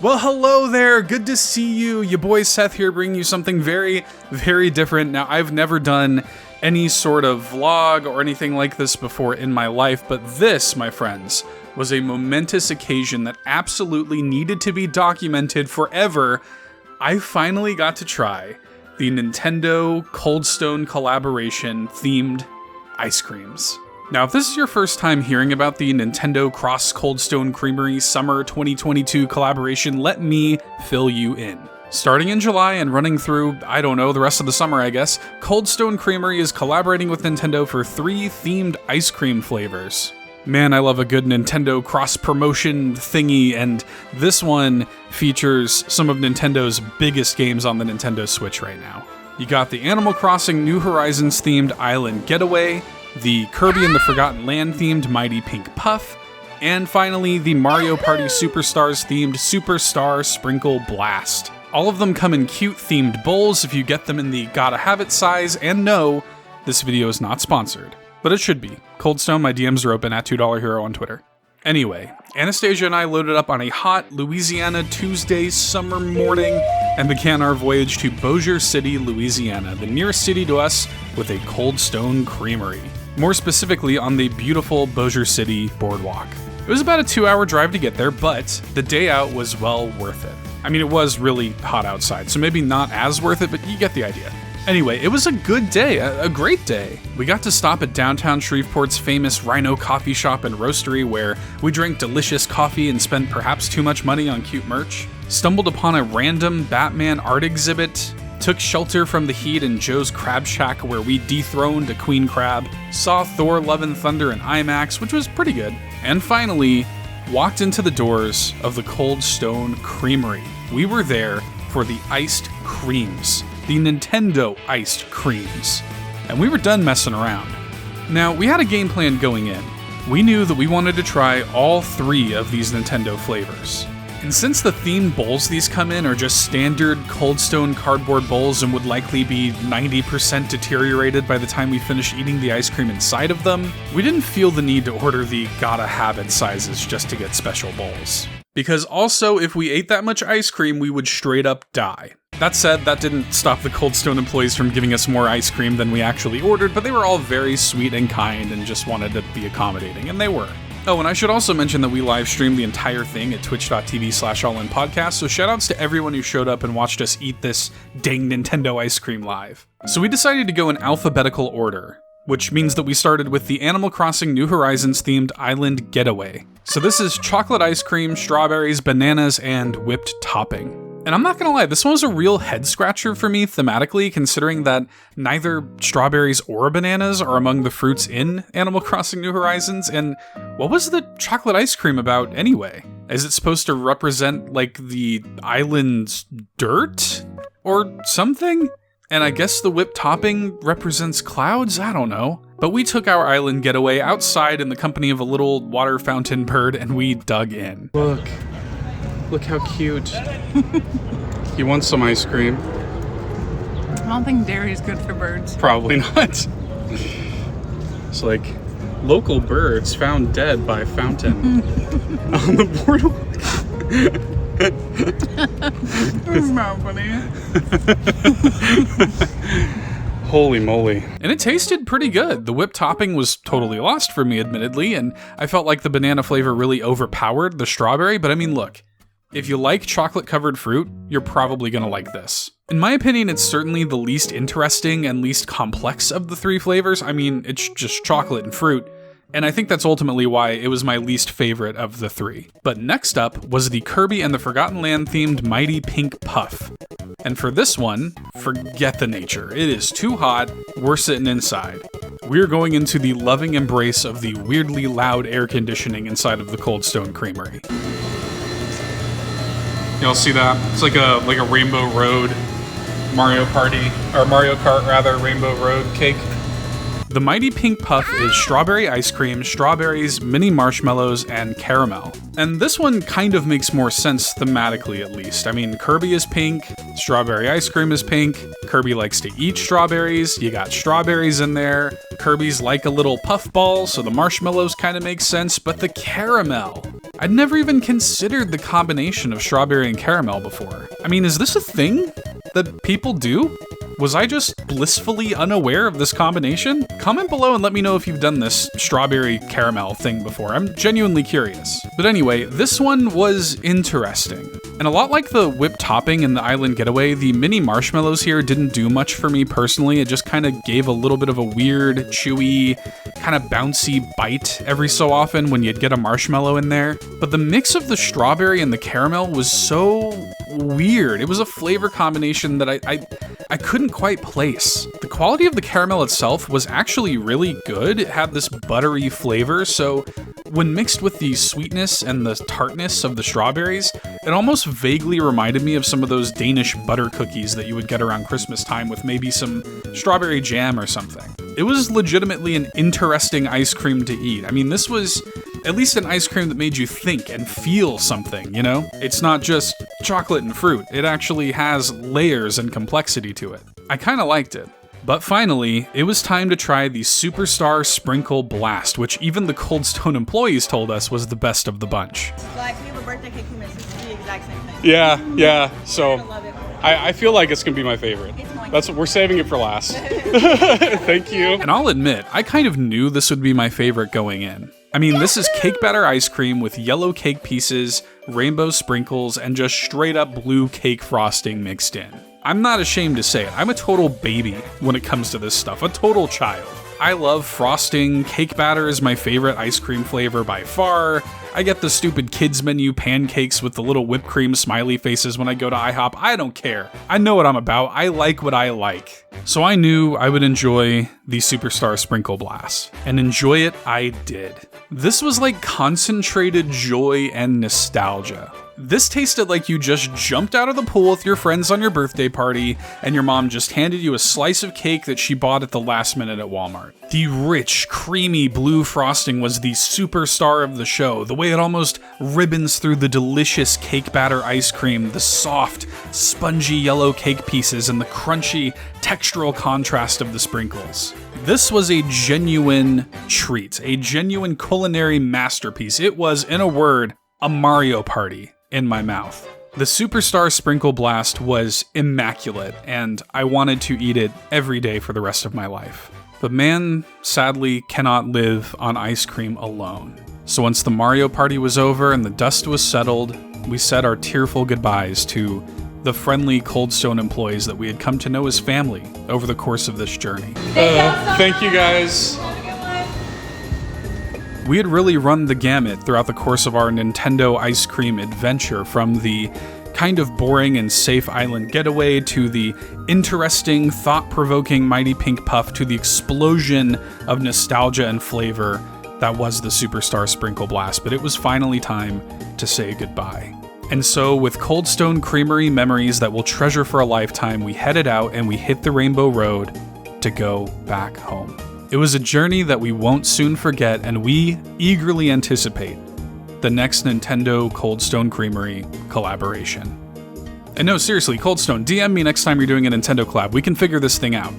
Well, hello there. Good to see you. Your boy Seth here, bringing you something very, very different. Now, I've never done any sort of vlog or anything like this before in my life, but this, my friends, was a momentous occasion that absolutely needed to be documented forever. I finally got to try the Nintendo Cold Stone collaboration themed ice creams. Now, if this is your first time hearing about the Nintendo Cross Cold Stone Creamery Summer 2022 collaboration, let me fill you in. Starting in July and running through, I don't know, the rest of the summer, I guess, Cold Stone Creamery is collaborating with Nintendo for 3 themed ice cream flavors. Man, I love a good Nintendo cross-promotion thingy, and this one features some of Nintendo's biggest games on the Nintendo Switch right now. You got the Animal Crossing New Horizons themed Island Getaway, the Kirby and the Forgotten Land themed Mighty Pink Puff, and finally the Mario Party Superstars themed Superstar Sprinkle Blast. All of them come in cute themed bowls if you get them in the gotta have it size, and no, this video is not sponsored, but it should be. Cold Stone, my DMs are open at $2Hero on Twitter. Anyway, Anastasia and I loaded up on a hot Louisiana Tuesday summer morning and began our voyage to Bossier City, Louisiana, the nearest city to us with a Cold Stone Creamery. More specifically on the beautiful Bossier City boardwalk. It was about a 2-hour drive to get there, but the day out was well worth it. I mean, it was really hot outside, so maybe not as worth it, but you get the idea. Anyway, it was a good day, a great day. We got to stop at downtown Shreveport's famous Rhino coffee shop and roastery where we drank delicious coffee and spent perhaps too much money on cute merch, stumbled upon a random Batman art exhibit, took shelter from the heat in Joe's Crab Shack where we dethroned a queen crab, saw Thor Love and Thunder in IMAX, which was pretty good, and finally, walked into the doors of the Cold Stone Creamery. We were there for the iced creams, the Nintendo iced creams, and we were done messing around. Now, we had a game plan going in. We knew that we wanted to try all 3 of these Nintendo flavors. And since the themed bowls these come in are just standard Cold Stone cardboard bowls and would likely be 90% deteriorated by the time we finish eating the ice cream inside of them, we didn't feel the need to order the gotta have it sizes just to get special bowls. Because also, if we ate that much ice cream, we would straight up die. That said, that didn't stop the Cold Stone employees from giving us more ice cream than we actually ordered, but they were all very sweet and kind and just wanted to be accommodating, and they were. Oh, and I should also mention that we live streamed the entire thing at twitch.tv/allinpodcast, so shoutouts to everyone who showed up and watched us eat this dang Nintendo ice cream live. So we decided to go in alphabetical order, which means that we started with the Animal Crossing New Horizons themed Island Getaway. So this is chocolate ice cream, strawberries, bananas, and whipped topping. And I'm not gonna lie, this one was a real head scratcher for me thematically, considering that neither strawberries or bananas are among the fruits in Animal Crossing New Horizons, and what was the chocolate ice cream about anyway? Is it supposed to represent, like, the island's dirt? Or something? And I guess the whipped topping represents clouds? I don't know. But we took our island getaway outside in the company of a little water fountain bird, and we dug in. Look how cute. You want some ice cream? I don't think dairy is good for birds. Probably not. It's like local birds found dead by fountain on the boardwalk. That's not funny. Holy moly. And it tasted pretty good. The whipped topping was totally lost for me, admittedly, and I felt like the banana flavor really overpowered the strawberry, but I mean, look. If you like chocolate-covered fruit, you're probably gonna like this. In my opinion, it's certainly the least interesting and least complex of the 3 flavors. I mean, it's just chocolate and fruit, and I think that's ultimately why it was my least favorite of the 3. But next up was the Kirby and the Forgotten Land themed Mighty Pink Puff. And for this one, forget the nature. It is too hot, we're sitting inside. We're going into the loving embrace of the weirdly loud air conditioning inside of the Cold Stone Creamery. Y'all see that? It's like a Rainbow Road Mario Kart rather, Rainbow Road cake. The Mighty Pink Puff is strawberry ice cream, strawberries, mini marshmallows, and caramel. And this one kind of makes more sense thematically, at least. I mean, Kirby is pink, strawberry ice cream is pink, Kirby likes to eat strawberries, you got strawberries in there, Kirby's like a little puff ball, so the marshmallows kind of make sense, but the caramel, I'd never even considered the combination of strawberry and caramel before. I mean, is this a thing that people do? Was I just blissfully unaware of this combination? Comment below and let me know if you've done this strawberry caramel thing before. I'm genuinely curious. But anyway, this one was interesting. And a lot like the whipped topping in the Island Getaway, the mini marshmallows here didn't do much for me personally. It just kind of gave a little bit of a weird, chewy, kind of bouncy bite every so often when you'd get a marshmallow in there. But the mix of the strawberry and the caramel was so weird. It was a flavor combination that I couldn't quite place. The quality of the caramel itself was actually really good. It had this buttery flavor, so when mixed with the sweetness and the tartness of the strawberries, it almost vaguely reminded me of some of those Danish butter cookies that you would get around Christmas time with maybe some strawberry jam or something. It was legitimately an interesting ice cream to eat. I mean, this was at least an ice cream that made you think and feel something, you know? It's not just chocolate and fruit. It actually has layers and complexity to it. I kind of liked it. But finally, it was time to try the Superstar Sprinkle Blast, which even the Cold Stone employees told us was the best of the bunch. Like, we have a birthday cake mix. It's the exact same thing. Yeah. So I love it. I feel like it's gonna be my favorite. That's what we're saving it for last. Thank you. And I'll admit, I kind of knew this would be my favorite going in. I mean, this is cake batter ice cream with yellow cake pieces, rainbow sprinkles, and just straight up blue cake frosting mixed in. I'm not ashamed to say it, I'm a total baby when it comes to this stuff, a total child. I love frosting, cake batter is my favorite ice cream flavor by far. I get the stupid kids menu pancakes with the little whipped cream smiley faces when I go to IHOP. I don't care. I know what I'm about. I like what I like. So I knew I would enjoy the Superstar Sprinkle Blast. And enjoy it I did. This was like concentrated joy and nostalgia. This tasted like you just jumped out of the pool with your friends on your birthday party, and your mom just handed you a slice of cake that she bought at the last minute at Walmart. The rich, creamy blue frosting was the superstar of the show, the way it almost ribbons through the delicious cake batter ice cream, the soft, spongy yellow cake pieces, and the crunchy, textural contrast of the sprinkles. This was a genuine treat, a genuine culinary masterpiece. It was, in a word, a Mario Party in my mouth. The Superstar Sprinkle Blast was immaculate, and I wanted to eat it every day for the rest of my life. But man, sadly, cannot live on ice cream alone. So once the Mario Party was over and the dust was settled, we said our tearful goodbyes to the friendly Cold Stone employees that we had come to know as family over the course of this journey. Thank you guys. We had really run the gamut throughout the course of our Nintendo ice cream adventure, from the kind of boring and safe Island Getaway to the interesting, thought-provoking Mighty Pink Puff to the explosion of nostalgia and flavor that was the Superstar Sprinkle Blast. But it was finally time to say goodbye. And so, with Cold Stone Creamery memories that we'll treasure for a lifetime, we headed out and we hit the Rainbow Road to go back home. It was a journey that we won't soon forget, and we eagerly anticipate the next Nintendo Cold Stone Creamery collaboration. And no, seriously, Cold Stone, DM me next time you're doing a Nintendo collab. We can figure this thing out.